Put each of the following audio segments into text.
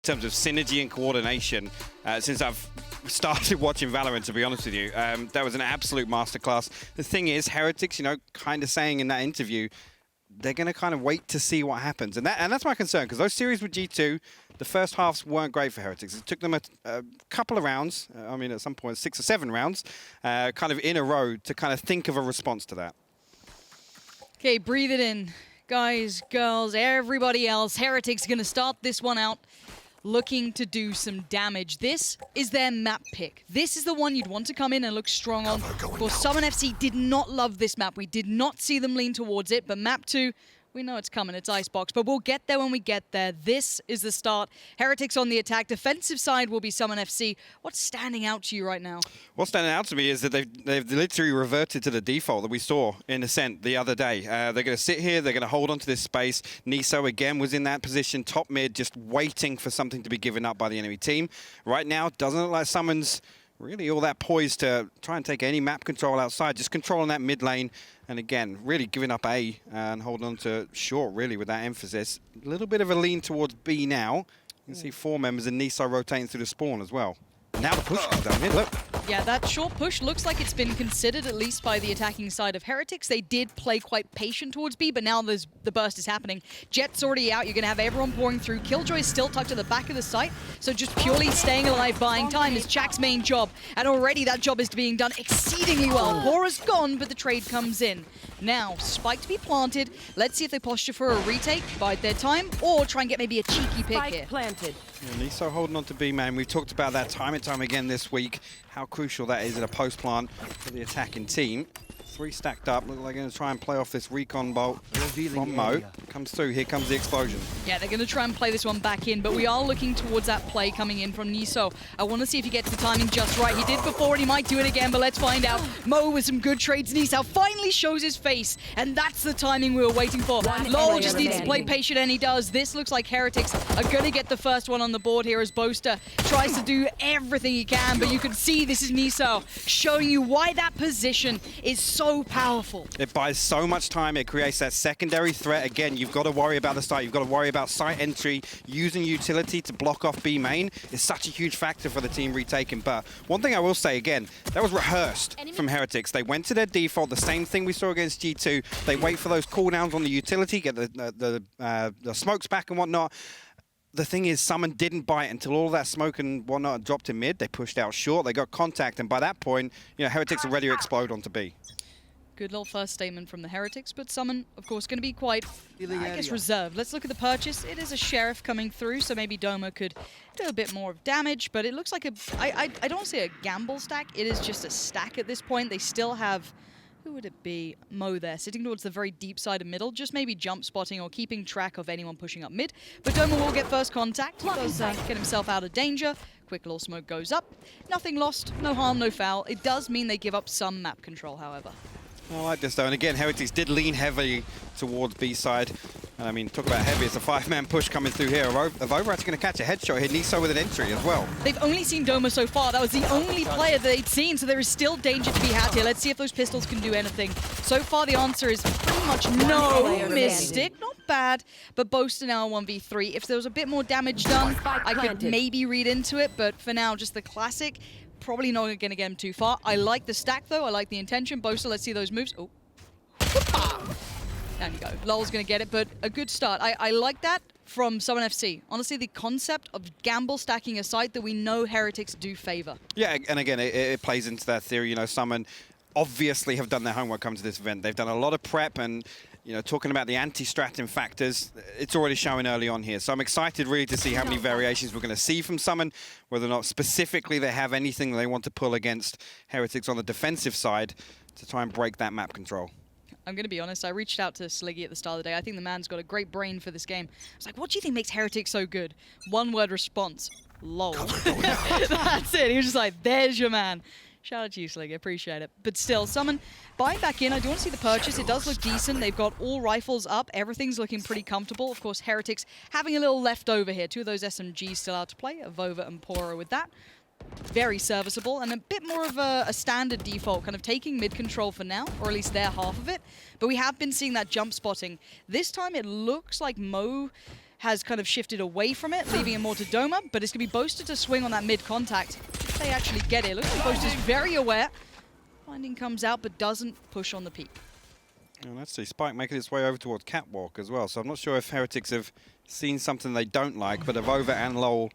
terms of synergy and coordination since I've started watching Valorant, to be honest with you. That was an absolute masterclass. The thing is, Heretics, you know, kind of saying in that interview, they're going to kind of wait to see what happens. And that's my concern, because those series with G2, the first halves weren't great for Heretics. It took them a couple of rounds, I mean, at some point 6 or 7 rounds, kind of in a row to kind of think of a response to that. Okay, breathe it in. Guys, girls, everybody else. Heretics going to start this one out looking to do some damage. This is their map pick. This is the one you'd want to come in and look strong on. Of course, SUMN FC did not love this map. We did not see them lean towards it, but map 2, we know it's coming, it's Icebox, but we'll get there when we get there. This is the start. Heretics on the attack. Defensive side will be SUMN FC. What's standing out to you right now? What's standing out to me is that they've literally reverted to the default that we saw in Ascent the other day. They're going to sit here, they're going to hold onto this space. nieSoW again was in that position, top mid, just waiting for something to be given up by the enemy team. Right now, doesn't look like SUMN's really all that poised to try and take any map control outside, just controlling that mid lane. And again, really giving up A and holding on to short, really, with that emphasis. A little bit of a lean towards B now. You can see 4 members and nieSoW rotating through the spawn as well. Now the push comes down mid, look. Yeah, that short push looks like it's been considered, at least by the attacking side of Heretics. They did play quite patient towards B, but now the burst is happening. Jett's already out. You're going to have everyone pouring through. Killjoy is still tucked at the back of the site, so just purely staying alive, buying time is tsack's main job. And already that job is being done exceedingly well. pAura's gone, but the trade comes in. Now, spike to be planted. Let's see if they posture for a retake, bide their time, or try and get maybe a cheeky pick here. Planted. Yeah, nieSoW holding on to B, man. We've talked about that time and time again this week, how crucial that is in a post plant for the attacking team. 3 stacked up. Look like they're going to try and play off this recon bolt from Mo. Comes through. Here comes the explosion. Yeah, they're going to try and play this one back in, but we are looking towards that play coming in from nieSoW. I want to see if he gets the timing just right. He did before, and he might do it again, but let's find out. Mo with some good trades. nieSoW finally shows his face, and that's the timing we were waiting for. loWel just needs to play patient, and he does. This looks like Heretics are going to get the first one on the board here as Boaster tries to do everything he can, but you can see this is nieSoW showing you why that position is so powerful. It buys so much time. It creates that secondary threat. Again, you've got to worry about the site. You've got to worry about site entry. Using utility to block off B main is such a huge factor for the team retaking. But one thing I will say again, that was rehearsed from Heretics. They went to their default, the same thing we saw against G2. They wait for those cooldowns on the utility, get the smokes back and whatnot. The thing is, SUMN didn't bite until all that smoke and whatnot dropped in mid. They pushed out short, they got contact, and by that point, you know, Heretics are ready to explode onto B. Good little first statement from the Heretics, but SUMN, of course, going to be quite, I guess, reserved. Let's look at the purchase. It is a Sheriff coming through, so maybe doma could do a bit more of damage, but it looks like I don't want to say a gamble stack. It is just a stack at this point. They still have, who would it be? Mo there, sitting towards the very deep side of middle, just maybe jump spotting or keeping track of anyone pushing up mid. But doma will get first contact. He does get himself out of danger. Quick little smoke goes up. Nothing lost, no harm, no foul. It does mean they give up some map control, however. I like this though, and again, Heretics did lean heavily towards B side. And I mean, talk about heavy, it's a 5-man push coming through here. AvovA actually going to catch a headshot here, nieSoW with an entry as well. They've only seen doma so far. That was the only player that they'd seen, so there is still danger to be had here. Let's see if those pistols can do anything. So far, the answer is pretty much no. Mistic, not bad, but Boaster now 1v3. If there was a bit more damage done, I could maybe read into it, but for now, just the classic. Probably not going to get him too far. I like the stack, though. I like the intention. Boaster, let's see those moves. Oh. Down you go. loWel's going to get it, but a good start. I like that from SUMN FC. Honestly, the concept of gamble stacking a site that we know Heretics do favor. Yeah, and again, it plays into that theory. You know, SUMN obviously have done their homework coming to this event. They've done a lot of prep and, you know, talking about the anti-stratum factors, it's already showing early on here. So I'm excited really to see how many variations we're going to see from SUMN, whether or not specifically they have anything they want to pull against Heretics on the defensive side to try and break that map control. I'm going to be honest, I reached out to Sliggy at the start of the day. I think the man's got a great brain for this game. I was like, what do you think makes Heretics so good? One-word response, LOL. That's it. He was just like, there's your man. Shout out to you, Sliggy. Appreciate it. But still, SUMN buying back in. I do want to see the purchase. It does look decent. They've got all rifles up. Everything's looking pretty comfortable. Of course, Heretics having a little left over here. 2 of those SMGs still out to play. AvovA and pAura with that. Very serviceable and a bit more of a standard default, kind of taking mid control for now, or at least their half of it. But we have been seeing that jump spotting. This time it looks like Mo has kind of shifted away from it, leaving it more to doma, but it's going to be Boaster to swing on that mid-contact. If they actually get it, looks like Boaster's very aware. Finding comes out, but doesn't push on the peak. And let's see, Spike making its way over towards Catwalk as well, so I'm not sure if Heretics have seen something they don't like, but AvovA and loWel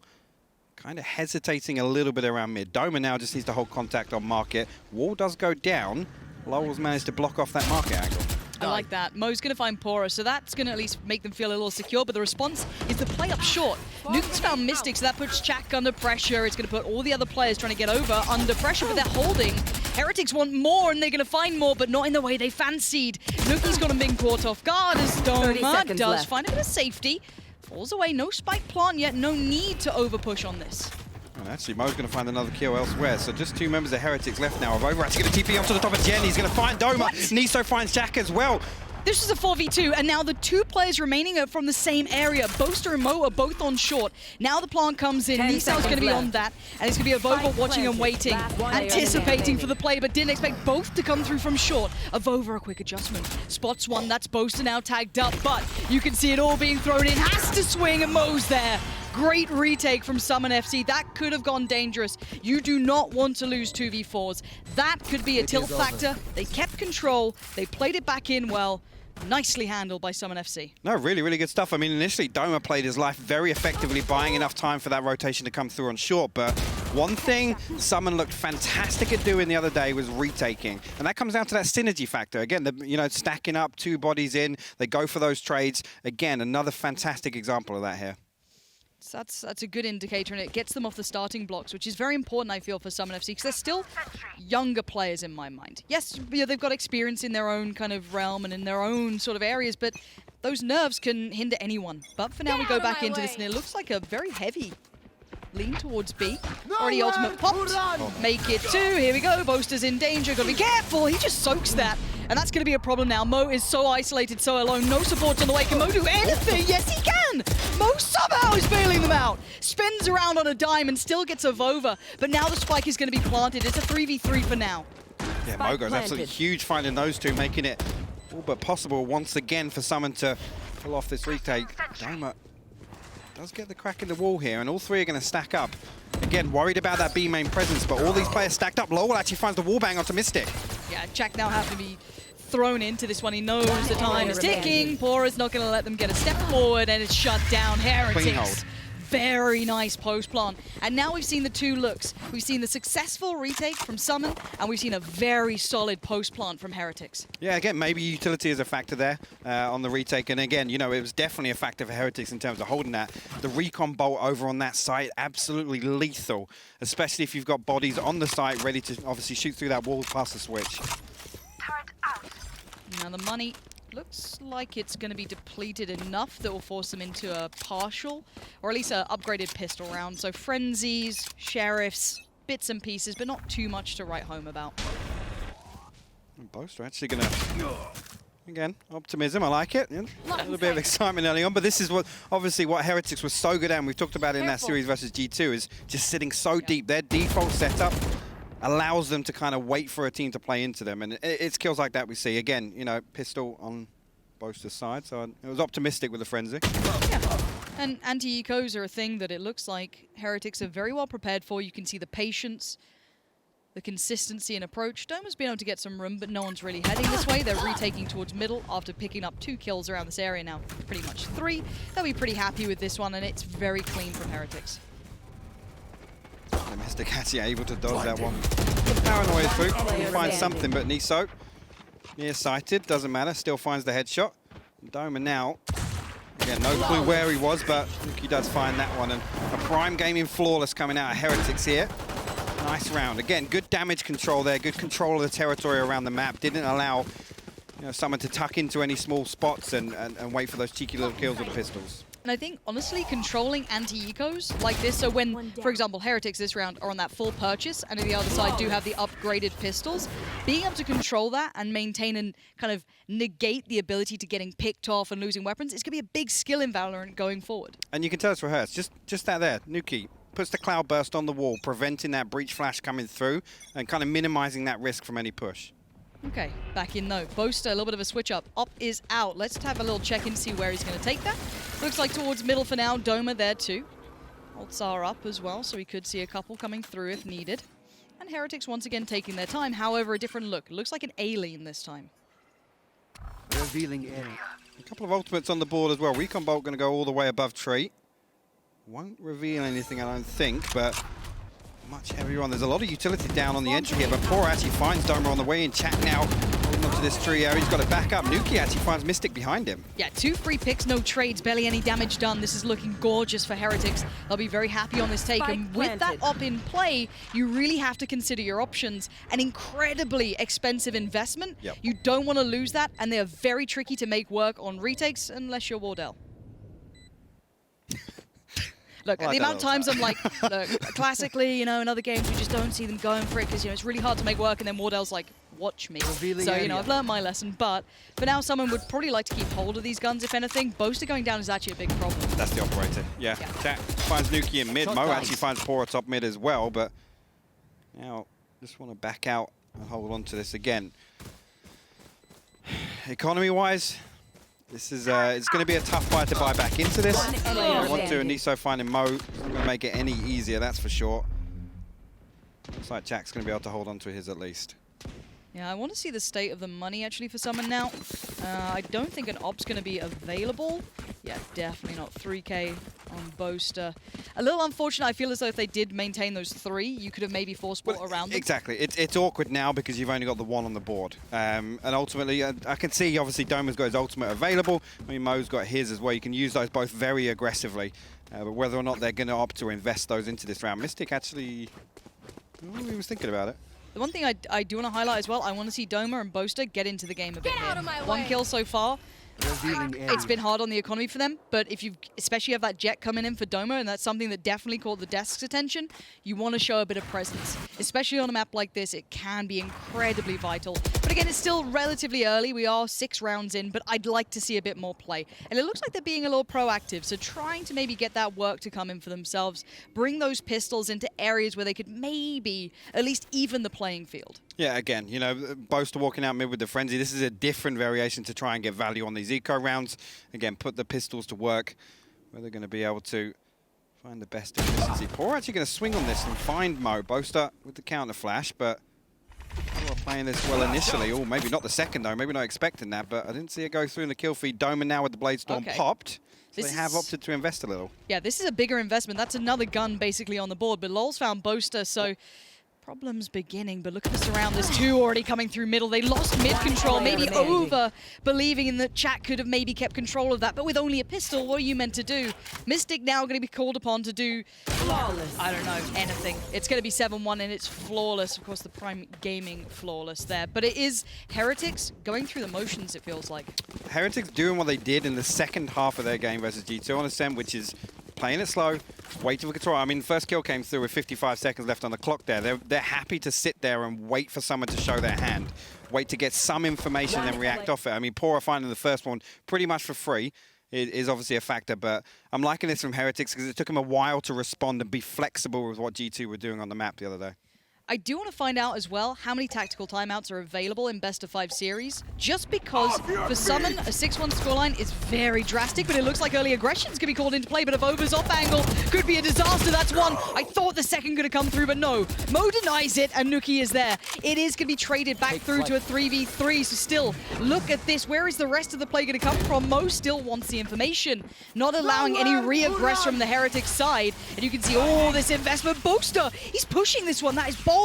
kind of hesitating a little bit around mid. Doma now just needs to hold contact on market. Wall does go down. loWel's managed to block off that market angle. I like that. Mo's going to find pAura, so that's going to at least make them feel a little secure, but the response is to play up short. Nuke's found Mistic, so that puts tsack under pressure. It's going to put all the other players trying to get over under pressure, but they're holding. Heretics want more, and they're going to find more, but not in the way they fancied. Nukkye's got him being caught off guard as doma does left. find a bit of safety. Falls away, no spike plant yet, no need to over-push on this. And actually, Mo's going to find another kill elsewhere, so just 2 members of Heretics left now. AvovA actually going to TP onto the top of Jen. He's going to find doma. nieSoW finds tsack as well. This is a 4v2, and now the 2 players remaining are from the same area. Boaster and Mo are both on short. Now the plant comes in, nieSoW's going to be on that, and it's going to be AvovA watching and waiting, anticipating for the play, but didn't expect both to come through from short. AvovA, a quick adjustment. Spots one, that's Boaster now tagged up, but you can see it all being thrown in. Has to swing, and Mo's there. Great retake from SUMN FC. That could have gone dangerous. You do not want to lose 2v4s. That could be a tilt factor. They kept control. They played it back in well. Nicely handled by SUMN FC. No, really, really good stuff. I mean, initially, doma played his life very effectively, buying enough time for that rotation to come through on short. But one thing SUMN looked fantastic at doing the other day was retaking. And that comes down to that synergy factor. Again, stacking up 2 bodies in. They go for those trades. Again, another fantastic example of that here. So that's a good indicator, and it gets them off the starting blocks, which is very important, I feel, for SUMN FC, because they're still younger players in my mind. Yes, they've got experience in their own kind of realm and in their own sort of areas, but those nerves can hinder anyone. But for now, we go back into this, and it looks like a very heavy lean towards B. Already ultimate popped. Make it 2. Here we go. Boaster's in danger. Got to be careful. He just soaks that. And that's going to be a problem now. Mo is so isolated, so alone. No support on the way. Can Mo do anything? Yes, he can! Mo somehow is bailing them out. Spins around on a dime and still gets AvovA. But now the spike is going to be planted. It's a 3v3 for now. Yeah, Mo goes absolutely huge finding those 2, making it all but possible once again for SUMN to pull off this retake. doma does get the crack in the wall here, and all 3 are going to stack up. Again, worried about that B main presence, but all these players stacked up. loWel actually finds the wall bang onto Mistic. Yeah, tsack now have to be thrown into this one. He knows the time is ticking. pAura's not going to let them get a step forward, and it's shut down. Heretics. Very nice post plant. And now we've seen the 2 looks. We've seen the successful retake from SUMN, and we've seen a very solid post plant from Heretics. Yeah, again, maybe utility is a factor there on the retake. And again, it was definitely a factor for Heretics in terms of holding that. The recon bolt over on that site, absolutely lethal, especially if you've got bodies on the site ready to obviously shoot through that wall past the switch. Now the money looks like it's going to be depleted enough that will force them into a partial, or at least an upgraded pistol round. So frenzies, sheriffs, bits and pieces, but not too much to write home about. And Boaster actually going to, again, optimism, I like it. Yeah, a little bit of excitement early on, but this is what Heretics was so good at, and we've talked about it in that series versus G2, is just sitting so deep. Their default setup allows them to kind of wait for a team to play into them, and it's kills like that we see. Again, pistol on Boaster's side, so it was optimistic with the frenzy. Yeah. And anti-ecos are a thing that it looks like Heretics are very well prepared for. You can see the patience, the consistency and approach. doma's been able to get some room, but no one's really heading this way. They're retaking towards middle after picking up 2 kills around this area now, pretty much 3. They'll be pretty happy with this one, and it's very clean from Heretics. The Mistic actually able to dodge that one. The paranoia through, he finds something, but nieSoW, near-sighted, doesn't matter, still finds the headshot. doma now, again, no clue where he was, but he does find that one. And a prime gaming flawless coming out of Heretics here. Nice round. Again, good damage control there, good control of the territory around the map. Didn't allow someone to tuck into any small spots and wait for those cheeky little kills with the pistols. And I think, honestly, controlling anti-ecos like this, so when, for example, Heretics this round are on that full purchase, and on the other side do have the upgraded pistols, being able to control that and maintain and kind of negate the ability to getting picked off and losing weapons is going to be a big skill in Valorant going forward. And you can tell it's rehearsed. Just that there, nukkye puts the cloud burst on the wall, preventing that breach flash coming through and kind of minimizing that risk from any push. Okay, back in though. Boaster, a little bit of a switch up. Op is out. Let's have a little check in, see where he's going to take that. Looks like towards middle for now. Doma there too. Ults are up as well, so we could see a couple coming through if needed. And Heretics once again taking their time. However, a different look. It looks like an A-lane this time. Revealing area. A couple of ultimates on the board as well. Recon Bolt going to go all the way above tree. Won't reveal anything, I don't think, but much heavier on. There's a lot of utility down on the entry here, but pAura actually finds doma on the way in. Chat now holding onto this trio. He's got to back up. nukkye actually finds Mistic behind him. Yeah, 2 free picks, no trades, barely any damage done. This is looking gorgeous for Heretics. They'll be very happy on this take. And with that op in play, you really have to consider your options. An incredibly expensive investment. Yep. You don't want to lose that, and they are very tricky to make work on retakes unless you're Wardell. Look, the amount of times I'm like, look, classically, you know, in other games, we just don't see them going for it because, you know, it's really hard to make work, and then Wardell's like, watch me. So, you know, I've learned my lesson, but for now, someone would probably like to keep hold of these guns, if anything. Boaster going down is actually a big problem. That's the operator, yeah. Chat finds nukkye in mid. Mo actually finds pAura top mid as well, but now just want to back out and hold on to this again. Economy-wise, this is it's going to be a tough fight to buy back into this. I want to, and nieSoW finding Mo isn't going to make it any easier, that's for sure. Looks like Jack's going to be able to hold on to his at least. Yeah, I want to see the state of the money actually for SUMN now. I don't think an op's going to be available. Yeah, definitely not 3K on Boaster. A little unfortunate. I feel as though if they did maintain those 3, you could have maybe forced ball around them. Exactly. It's awkward now because you've only got the 1 on the board. And ultimately, I can see obviously Doma's got his ultimate available. I mean, Mo's got his as well. You can use those both very aggressively. But whether or not they're going to opt to invest those into this round. Mistic actually, he was thinking about it. The one thing I do want to highlight as well, I want to see Doma and Boaster get into the game a bit here. 1 kill so far. It's been hard on the economy for them, but if you especially have that Jett coming in for Doma, and that's something that definitely caught the desk's attention, you want to show a bit of presence. Especially on a map like this, it can be incredibly vital. But again, it's still relatively early. We are 6 rounds in, but I'd like to see a bit more play. And it looks like they're being a little proactive, so trying to maybe get that work to come in for themselves, bring those pistols into areas where they could maybe at least even the playing field. Yeah, again, you know, Boaster walking out mid with the Frenzy. This is a different variation to try and get value on these eco rounds. Again, put the pistols to work where they're going to be able to find the best efficiency. pAura actually going to swing on this and find Mo. Boaster with the counter flash, but pAura playing this well initially. Oh, maybe not the second though. Maybe not expecting that, but I didn't see it go through in the kill feed. Doma now with the Blade Storm popped. So they have opted to invest a little. Yeah, this is a bigger investment. That's another gun basically on the board, but loWel's found Boaster, so problems beginning, but look at the surround. There's 2 already coming through middle. They lost mid control, maybe over believing in that Chat could have maybe kept control of that, but with only a pistol, what are you meant to do? Mistic now going to be called upon to do, I don't know, anything. It's going to be 7-1 and it's flawless. Of course, the Prime Gaming flawless there, but it is Heretics going through the motions, it feels like. Heretics doing what they did in the second half of their game versus G2 on Ascent, which is playing it slow, waiting for control. I mean, the first kill came through with 55 seconds left on the clock there. They're happy to sit there and wait for someone to show their hand, wait to get some information and then react off it. I mean, pAura finding the first one pretty much for free is obviously a factor, but I'm liking this from Heretics because it took them a while to respond and be flexible with what G2 were doing on the map the other day. I do want to find out as well how many tactical timeouts are available in best of 5 series, just because for SUMN, a 6-1 scoreline is very drastic, but it looks like early aggression's going to be called into play, but AvovA's off angle could be a disaster. That's 1. I thought the second going to come through, but no. Mo denies it, and nukkye is there. It is going to be traded back through to a 3v3, so still, look at this. Where is the rest of the play going to come from? Mo still wants the information, not allowing any re-aggress from the Heretics side, and you can see all this investment. Boaster, he's pushing this one. That is bold.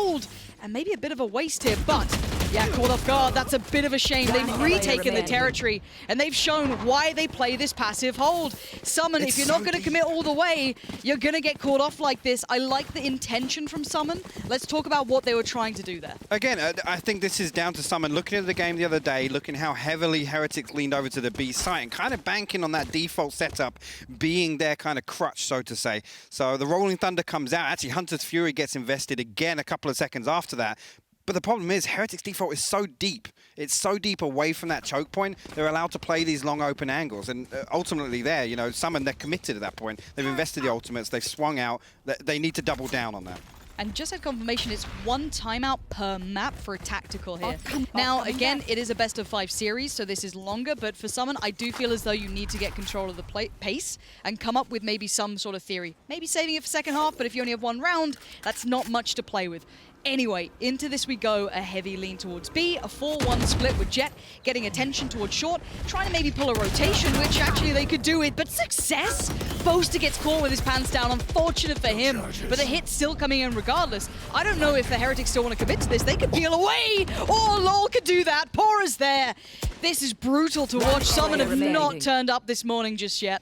And maybe a bit of a waste here, but yeah, caught off guard. That's a bit of a shame. They've retaken the territory, and they've shown why they play this passive hold. SUMN, if you're not going to commit all the way, you're going to get caught off like this. I like the intention from SUMN. Let's talk about what they were trying to do there. Again, I think this is down to SUMN looking at the game the other day, looking how heavily Heretics leaned over to the B site and kind of banking on that default setup being their kind of crutch, so to say. So the Rolling Thunder comes out. Actually, Hunter's Fury gets invested again a couple of seconds after that. But the problem is, Heretics' default is so deep. It's so deep away from that choke point, they're allowed to play these long open angles. And ultimately there, you know, SUMN, they're committed at that point. They've invested the ultimates, they've swung out. They need to double down on that. And just had confirmation, it's 1 timeout per map for a tactical here. Now, again, it is a best of 5 series, so this is longer, but for SUMN, I do feel as though you need to get control of the pace and come up with maybe some sort of theory. Maybe saving it for second half, but if you only have 1 round, that's not much to play with. Anyway, into this we go, a heavy lean towards B, a 4-1 split with Jett getting attention towards short, trying to maybe pull a rotation, which actually they could do it, but success! Boaster gets caught with his pants down, unfortunate for him, but the hit's still coming in regardless. I don't know if the Heretics still want to commit to this, they could peel away! Oh, loL could do that, pAura's there! This is brutal to watch, SUMN have not turned up this morning just yet.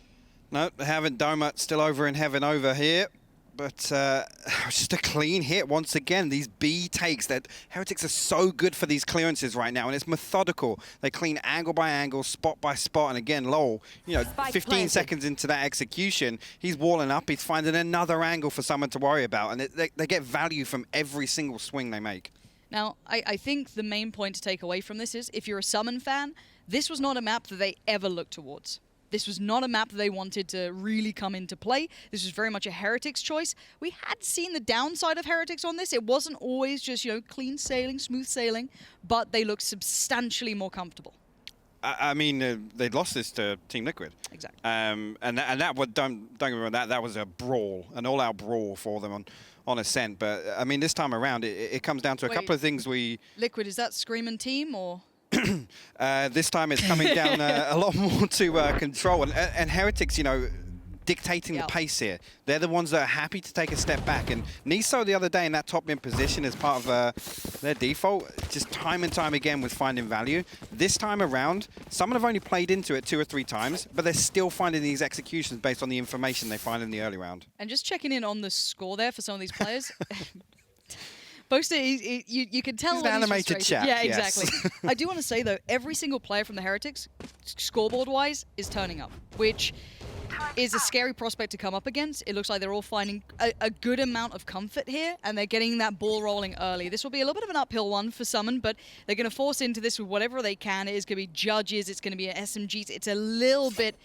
No, they haven't. Doma still over in heaven over here. But just a clean hit once again. These B takes, that Heretics are so good for these clearances right now, and it's methodical. They clean angle by angle, spot by spot, and again, loL, you know, 15 seconds into that execution, he's walling up, he's finding another angle for someone to worry about, and they get value from every single swing they make. Now, I think the main point to take away from this is, if you're a SUMN fan, this was not a map that they ever looked towards. This was not a map that they wanted to really come into play. This was very much a Heretics choice. We had seen the downside of Heretics on this. It wasn't always just, you know, clean sailing, smooth sailing, but they looked substantially more comfortable. I mean, they'd lost this to Team Liquid. Exactly. And that don't get me wrong, that was a brawl, an all-out brawl for them on Ascent. But I mean, this time around, it comes down to a couple of things we... Liquid, is that Screaming Team or...? This time it's coming down a lot more to control. And Heretics, you know, dictating the pace here. They're the ones that are happy to take a step back. And nieSoW the other day in that top mid position as part of their default, just time and time again with finding value. This time around, someone have only played into it 2 or 3 times, but they're still finding these executions based on the information they find in the early round. And just checking in on the score there for some of these players. Boaster, you can tell He's an animated chat. Yeah, yes. exactly. I do want to say, though, every single player from the Heretics, scoreboard-wise, is turning up, which is a scary prospect to come up against. It looks like they're all finding a good amount of comfort here, and they're getting that ball rolling early. This will be a little bit of an uphill one for SUMN, but they're going to force into this with whatever they can. It is going to be judges, it's going to be SMGs. It's a little bit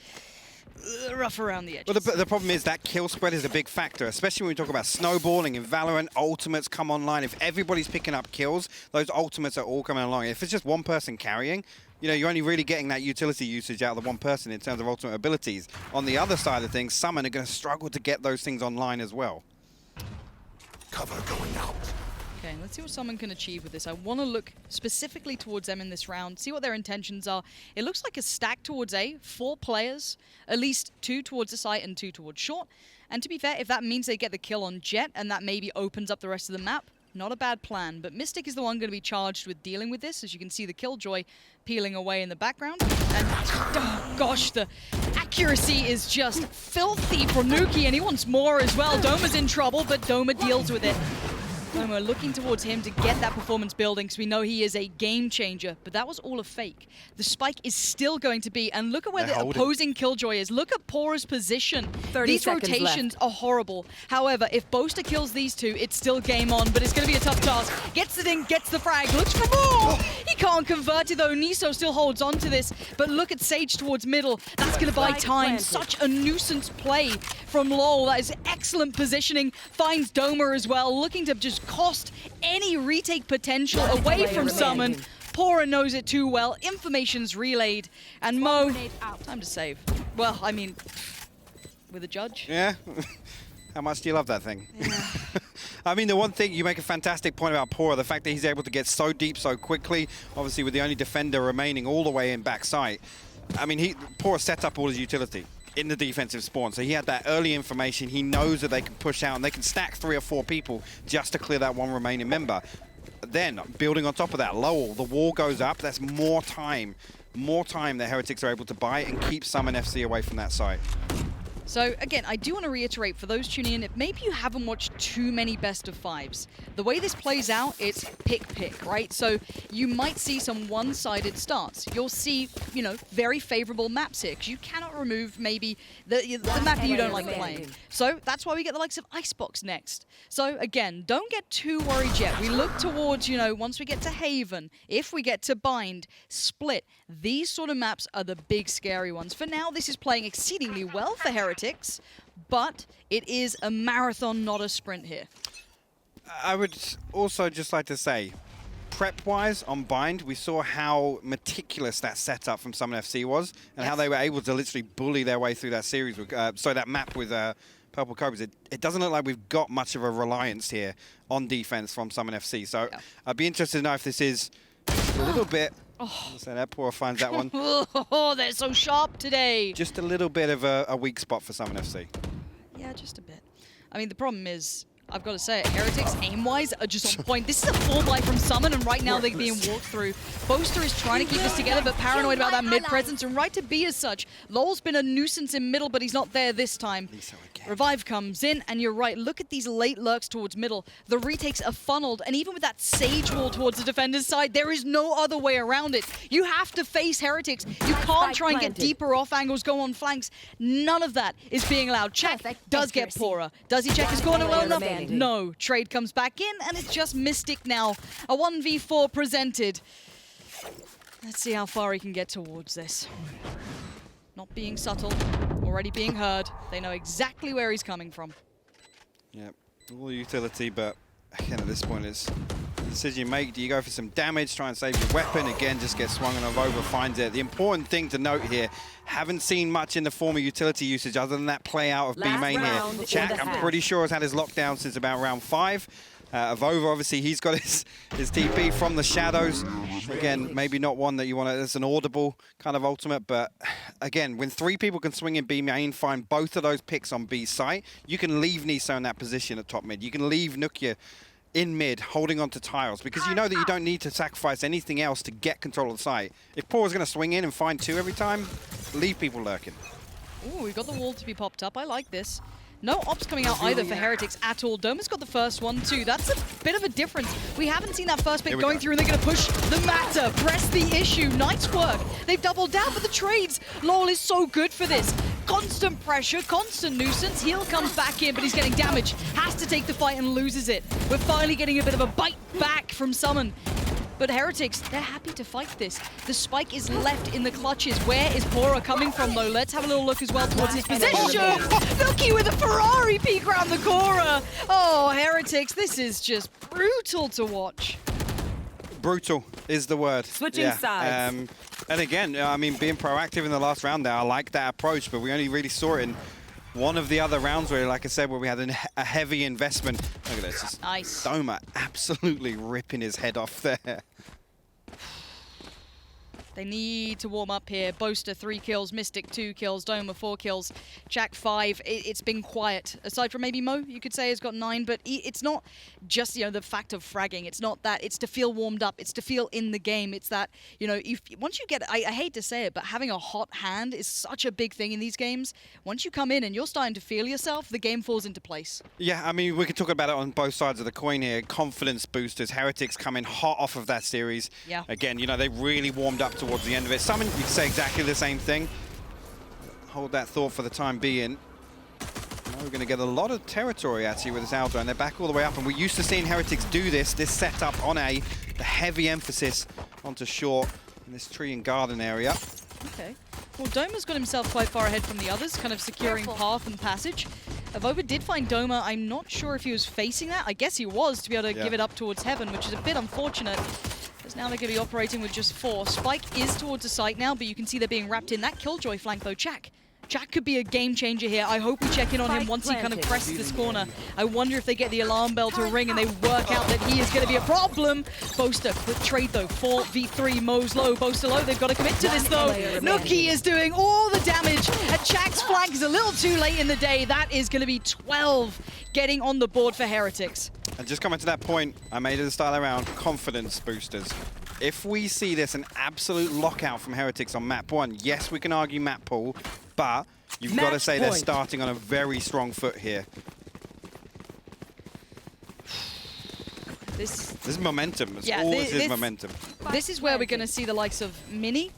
rough around the edges. Well, the problem is that kill spread is a big factor, especially when we talk about snowballing in Valorant. Ultimates come online. If everybody's picking up kills, those ultimates are all coming along. If it's just one person carrying, you know, you're only really getting that utility usage out of the one person in terms of ultimate abilities. On the other side of things, SUMN are going to struggle to get those things online as well. Cover going out. Okay, let's see what SUMN can achieve with this. I want to look specifically towards them in this round, see what their intentions are. It looks like a stack towards A, 4 players, at least 2 towards the site and 2 towards short. And to be fair, if that means they get the kill on Jett and that maybe opens up the rest of the map, not a bad plan. But Mistic is the one going to be charged with dealing with this. As you can see, the Killjoy peeling away in the background. And, oh gosh, the accuracy is just filthy from nukkye, and he wants more as well. Doma's in trouble, but doma deals with it. And we're looking towards him to get that performance building because we know he is a game changer, but that was all a fake. The spike is still going to be, and look at where the opposing Killjoy is. Look at pAura's position. These rotations are horrible. However, if Boaster kills these 2, it's still game on, but it's going to be a tough task. Gets it in, gets the frag, looks for more! He can't convert it though. nieSoW still holds on to this, but look at Sage towards middle. That's going to buy time. Such a nuisance play from loL. That is excellent positioning. Finds doma as well, looking to just cost any retake potential away from SUMN. pAura knows it too well. Information's relayed. And Mo, time to save. Well, I mean, with a judge. Yeah. How much do you love that thing? Yeah. I mean, the one thing, you make a fantastic point about pAura, the fact that he's able to get so deep so quickly, obviously with the only defender remaining all the way in backside. I mean, pAura set up all his utility in the defensive spawn, so he had that early information. He knows that they can push out and they can stack 3 or 4 people just to clear that one remaining member. Then, building on top of that, loWel, the wall goes up. That's more time that Heretics are able to buy and keep SUMN FC away from that site. So again, I do want to reiterate for those tuning in, if maybe you haven't watched too many best of 5s, the way this plays out, it's pick, right? So you might see some one-sided starts. You'll see, you know, very favorable maps here, because you cannot remove maybe the map that you don't like playing. So that's why we get the likes of Icebox next. So again, don't get too worried yet. We look towards, you know, once we get to Haven, if we get to Bind, Split, these sort of maps are the big scary ones. For now, this is playing exceedingly well for Heretics, but it is a marathon, not a sprint here. I would also just like to say, prep-wise on Bind, we saw how meticulous that setup from SUMN FC was, and how they were able to literally bully their way through that series, with, that map with Purple Cobras. It doesn't look like we've got much of a reliance here on defense from SUMN FC. So I'd be interested to know if this is a little bit... So that pAura finds that one. Oh, they're so sharp today. Just a little bit of a weak spot for SUMN FC. Yeah, just a bit. I mean, the problem is, I've got to say it, Heretics, aim-wise, are just on point. This is a 4-buy from SUMN, and right now they're being walked through. Boaster is trying to keep this together, but paranoid about that mid-presence, and right to be as such. loWel's been a nuisance in middle, but he's not there this time. Revive comes in, and you're right, look at these late lurks towards middle. The retakes are funneled, and even with that Sage wall towards the defender's side, there is no other way around it. You have to face Heretics. You can't try and get deeper off angles, go on flanks. None of that is being allowed. Check does get pAura. Does he check his corner well enough? No. Trade comes back in, and it's just Mistic now. A 1v4 presented. Let's see how far he can get towards this. Not being subtle, already being heard. They know exactly where he's coming from. Yep, all utility, but again, at this point, it's the decision you make. Do you go for some damage, try and save your weapon? Again, just get swung, and AvovA finds it. The important thing to note here, haven't seen much in the form of utility usage other than that play out of B main here. Tsack, I'm pretty sure, has had his lockdown since about round 5. AvovA, obviously, he's got his TP from the shadows. Again, maybe not one that you want to, it's an audible kind of ultimate, but again, when 3 people can swing in B main, find both of those picks on B site, you can leave nieSoW in that position at top mid. You can leave nukkye in mid, holding on to tiles, because you know that you don't need to sacrifice anything else to get control of the site. If pAura's going to swing in and find 2 every time, leave people lurking. Ooh, we got the wall to be popped up. I like this. No ops coming out either for Heretics at all. doma's got the first one too. That's a bit of a difference. We haven't seen that first pick going through, and they're going to push the matter, press the issue. Nice work. They've doubled down for the trades. loWel is so good for this. Constant pressure, constant nuisance. Heal comes back in, but he's getting damaged. Has to take the fight and loses it. We're finally getting a bit of a bite back from SUMN. But Heretics, they're happy to fight this. The spike is left in the clutches. Where is pAura coming from, though? Let's have a little look as well towards his position. nukkye with a Ferrari peek around the corner. Oh, Heretics, this is just brutal to watch. Brutal is the word. Switching sides. And again, I mean, being proactive in the last round there, I like that approach, but we only really saw it in one of the other rounds where, like I said, where we had a heavy investment. Look at this. Just nice. doma absolutely ripping his head off there. They need to warm up here. Boaster 3 kills, Mistic 2 kills, doma 4 kills, tsack 5. It's been quiet. Aside from maybe Mo, you could say, has got 9, but it's not just, you know, the fact of fragging. It's not that. It's to feel warmed up. It's to feel in the game. It's that, you know, once you get, I hate to say it, but having a hot hand is such a big thing in these games. Once you come in and you're starting to feel yourself, the game falls into place. Yeah, I mean, we could talk about it on both sides of the coin here. Confidence boosters. Heretics coming hot off of that series. Yeah. Again, you know, they really warmed up towards the end of it. SUMN, you can say exactly the same thing. Hold that thought for the time being. Now we're going to get a lot of territory actually with this Aldo, and they're back all the way up. And we're used to seeing Heretics do this setup on A, the heavy emphasis onto short in this tree and garden area. Okay. Well, doma's got himself quite far ahead from the others, kind of securing path and passage. AvovA did find doma. I'm not sure if he was facing that. I guess he was, to be able to give it up towards heaven, which is a bit unfortunate. Because now they're going to be operating with just 4. Spike is towards the site now, but you can see they're being wrapped in. That Killjoy flank, though, tsack could be a game changer here. I hope we check in on him once he kind of presses this corner. I wonder if they get the alarm bell to ring and they work out that he is going to be a problem. Boaster, quick trade though, 4v3, Mo's low, Boaster low. They've got to commit to this though. nukkye is doing all the damage. And tsack's flank is a little too late in the day. That is going to be 12 getting on the board for Heretics. And just coming to that point, I made it the style around confidence boosters. If we see this, an absolute lockout from Heretics on map 1, yes, we can argue map pool, but you've got to say they're starting on a very strong foot here. This is momentum. It's always his momentum. This is where we're going to see the likes of Mini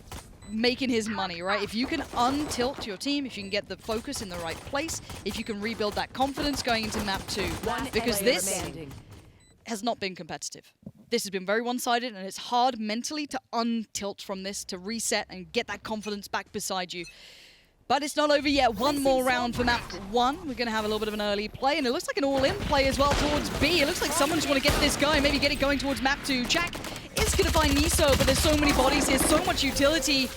making his money, right? If you can untilt your team, if you can get the focus in the right place, if you can rebuild that confidence going into map 2, because this has not been competitive. This has been very one-sided, and it's hard mentally to untilt from this, to reset and get that confidence back beside you. But it's not over yet. One more round for map 1. We're going to have a little bit of an early play, and it looks like an all-in play as well towards B. It looks like someone just want to get this going, maybe get it going towards map 2. tsack is going to find nieSoW, but there's so many bodies here, so much utility.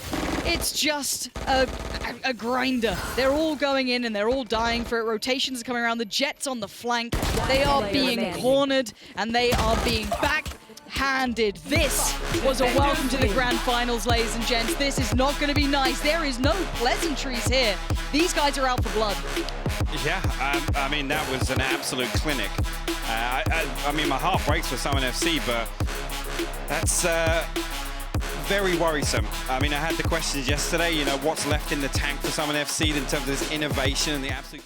It's just a grinder. They're all going in, and they're all dying for it. Rotations are coming around. The Jett's on the flank. They are being cornered, and they are being backhanded. This was a welcome to the grand finals, ladies and gents. This is not going to be nice. There is no pleasantries here. These guys are out for blood. Yeah, I mean, that was an absolute clinic. I mean, my heart breaks for SUMN FC, but that's very worrisome. I mean, I had the questions yesterday, you know, what's left in the tank for SUMN FC in terms of this innovation and the absolute...